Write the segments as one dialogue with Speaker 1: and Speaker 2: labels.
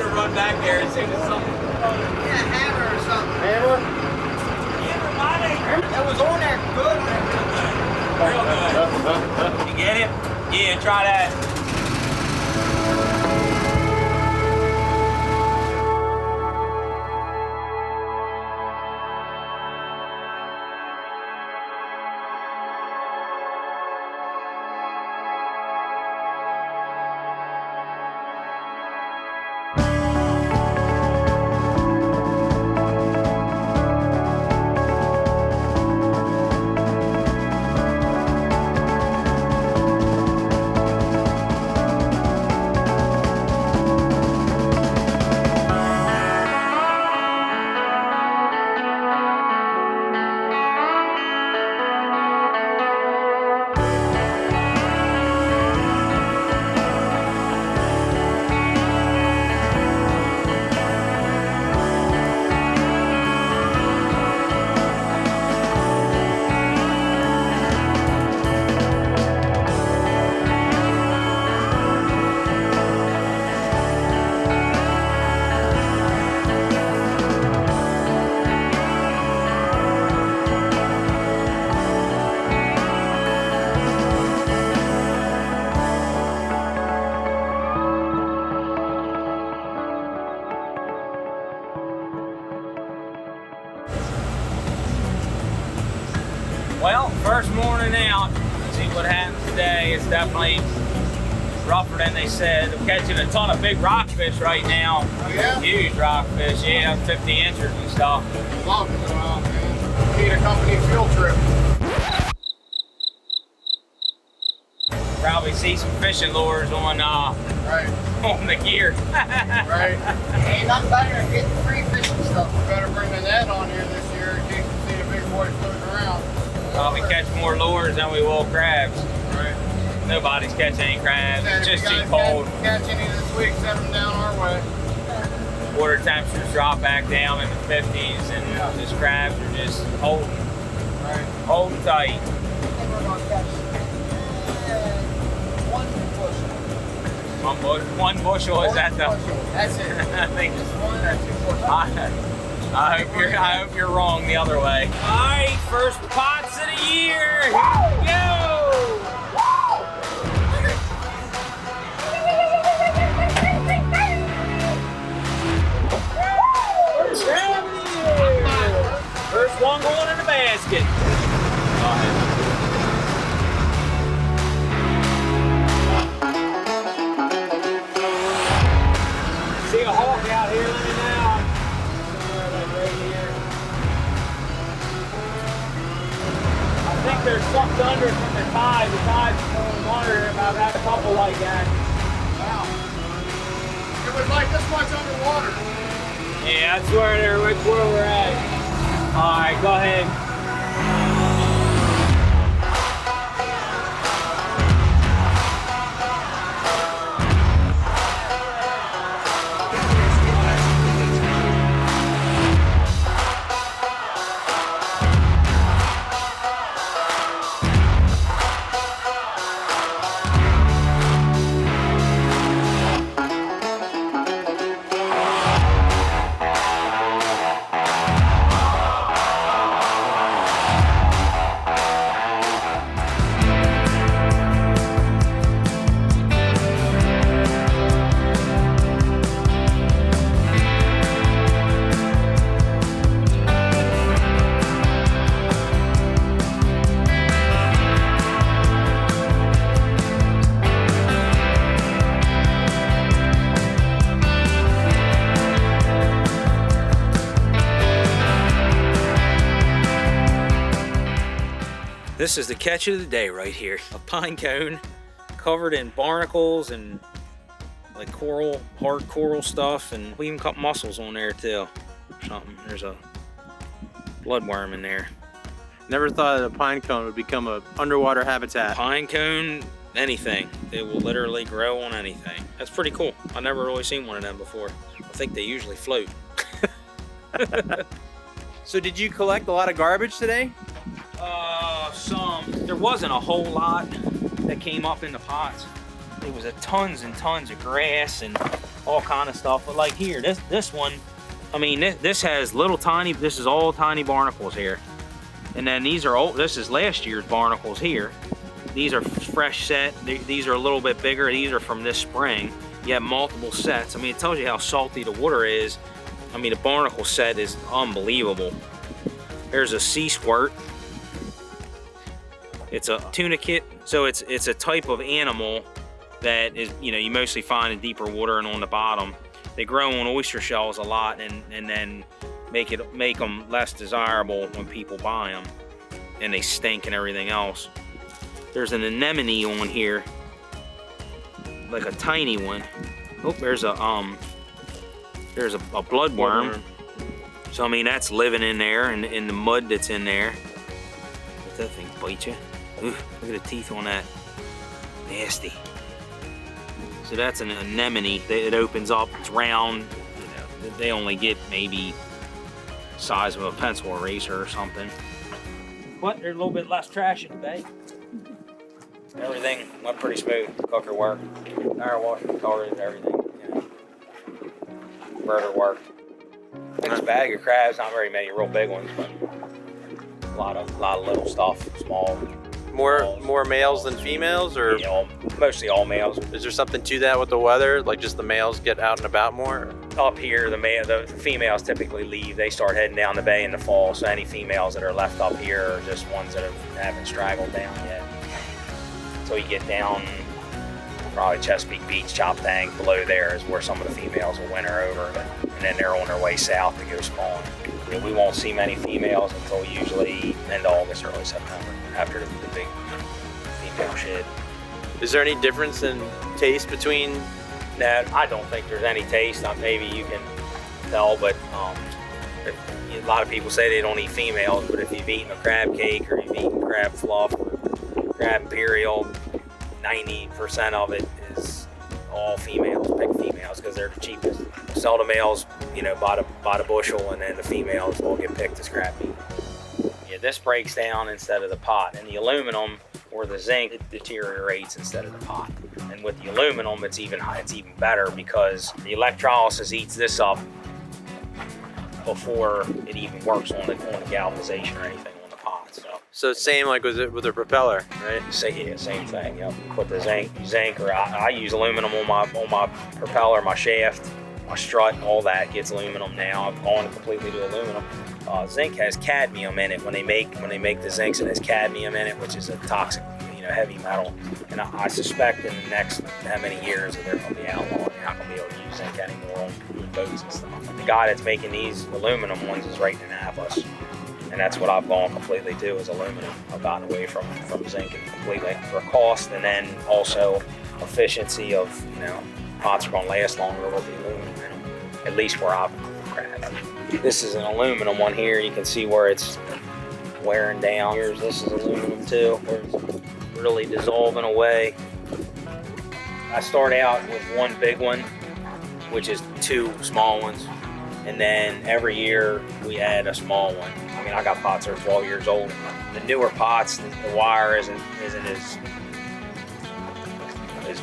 Speaker 1: to run back there and see if it's something.
Speaker 2: Yeah, hammer or something.
Speaker 3: Hammer?
Speaker 1: Hammer, money.
Speaker 2: That was on there good.
Speaker 1: Real good. You get it? Yeah, try that. Well, first morning out. See what happens today. It's definitely rougher than they said. I'm catching a ton of big rockfish right now.
Speaker 3: Oh, yeah?
Speaker 1: Huge rockfish, yeah, 50 inches and stuff.
Speaker 3: Love it. Wow, man. Need a company field trip.
Speaker 1: Probably see some fishing lures on
Speaker 3: Right.
Speaker 1: on the gear.
Speaker 3: Right.
Speaker 2: Ain't nothing better than getting free fishing stuff.
Speaker 3: We better bring the net on here this year in case you see the big boys floating around.
Speaker 1: Probably catch more lures than we will crabs.
Speaker 3: Right.
Speaker 1: Nobody's catching any crabs.
Speaker 3: And
Speaker 1: It's
Speaker 3: if
Speaker 1: just
Speaker 3: you
Speaker 1: too
Speaker 3: guys
Speaker 1: cold.
Speaker 3: Catch any this week, send them down our way.
Speaker 1: Water temperatures drop back down in the 50s, and just crabs are just holding tight.
Speaker 2: I think we're going to catch one bushel.
Speaker 1: One bushel is that the?
Speaker 2: That's it.
Speaker 1: I think.
Speaker 2: Just one or two bushels.
Speaker 1: I hope you're wrong the other way. All right, first pots of the year. Here we go. First crab of the year. First one going in the basket. Go ahead. See a hawk out here, let me know. I think they're sucked under from the tide. The tide's pulling water about that, a couple like that.
Speaker 3: Wow. It was like this much underwater.
Speaker 1: Yeah, that's where we're at. All right, go ahead. This is the catch of the day right here. A pine cone covered in barnacles and like coral, hard coral stuff, and we even cut mussels on there too. Something. There's a bloodworm in there.
Speaker 4: Never thought that a pine cone would become an underwater habitat.
Speaker 1: Pine cone, anything. It will literally grow on anything. That's pretty cool. I've never really seen one of them before. I think they usually float.
Speaker 4: So did you collect a lot of garbage today?
Speaker 1: Some. There wasn't a whole lot that came up in the pots. it was a tons and tons of grass and all kind of stuff. But like here, this one, I mean, this has little tiny, this is all tiny barnacles here. And then these are old, this is last year's barnacles here. These are fresh set. These are a little bit bigger. These are from this spring. You have multiple sets. I mean, it tells you how salty the water is. I mean, the barnacle set is unbelievable. There's a sea squirt. It's a tunicate. So it's a type of animal that is, you know, you mostly find in deeper water and on the bottom. They grow on oyster shells a lot and then make them less desirable when people buy them. And they stink and everything else. There's an anemone on here, like a tiny one. Oh, there's a bloodworm. So I mean, that's living in there, and in the mud that's in there. Let that thing bite you. Ooh, look at the teeth on that. Nasty. So that's an anemone. It opens up. It's round. You know, they only get maybe the size of a pencil eraser or something. But there's a little bit less trash in the bay. Everything went pretty smooth. Cooker worked, power washer, colored, everything. You know. Burner worked. Next bag of crabs, not very many real big ones, but a lot of little stuff, small.
Speaker 4: More males than females, or
Speaker 1: yeah, mostly all males.
Speaker 4: is there something to that with the weather? Like just the males get out and about more?
Speaker 1: Up here, the females typically leave. They start heading down the bay in the fall. So any females that are left up here are just ones that haven't straggled down yet. So you get down probably Chesapeake Beach, Chop Tank, below there is where some of the females will winter over, and then they're on their way south to go spawn. I mean, we won't see many females until usually end of August, early September, after the big female shed.
Speaker 4: Is there any difference in taste between?
Speaker 1: No, I don't think there's any taste. Maybe you can tell, but a lot of people say they don't eat females, but if you've eaten a crab cake or you've eaten crab fluff or crab imperial, 90% of it is all females, big females, because they're the cheapest. Sell the males, you know, by the bushel, and then the females will get picked as crab meat. Yeah, this breaks down instead of the pot, and the aluminum or the zinc, it deteriorates instead of the pot. And with the aluminum, it's even better because the electrolysis eats this up before it even works on the galvanization or anything on the pot.
Speaker 4: So same like with the propeller, right?
Speaker 1: Same thing. Yep. Put the zinc, or I use aluminum on my propeller, my shaft, my strut, all that gets aluminum now. I've gone completely to aluminum. Zinc has cadmium in it. When they make the zincs, it has cadmium in it, which is a toxic, you know, heavy metal. And I suspect in the next how many years that they're going to be outlawed. You're not going to be able to use zinc anymore on boats and stuff. The guy that's making these aluminum ones is right in Annapolis. And that's what I've gone completely to, is aluminum. I've gotten away from zinc completely for cost, and then also efficiency of, you know, pots are going to last longer with the aluminum in them, at least where I've crabbed. This is an aluminum one here. You can see where it's wearing down. This is aluminum too, where it's really dissolving away. I start out with one big one, which is 2 small ones. And then every year we add a small one. I mean, I got pots that are 12 years old. The newer pots, the wire isn't as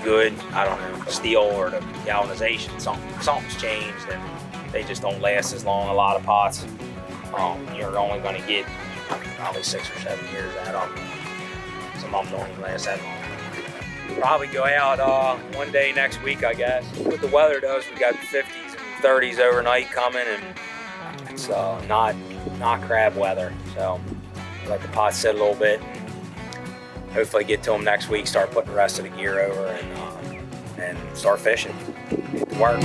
Speaker 1: good. I don't know, steel or the galvanization, something's changed, and they just don't last as long. A lot of pots, you're only going to get probably 6 or 7 years out of them. Some of them don't even last that long. Probably go out one day next week, I guess. What the weather does, we got 50s and 30s overnight coming, and it's not crab weather. So let the pots sit a little bit, and hopefully get to them next week, start putting the rest of the gear over, and start fishing. Get to work.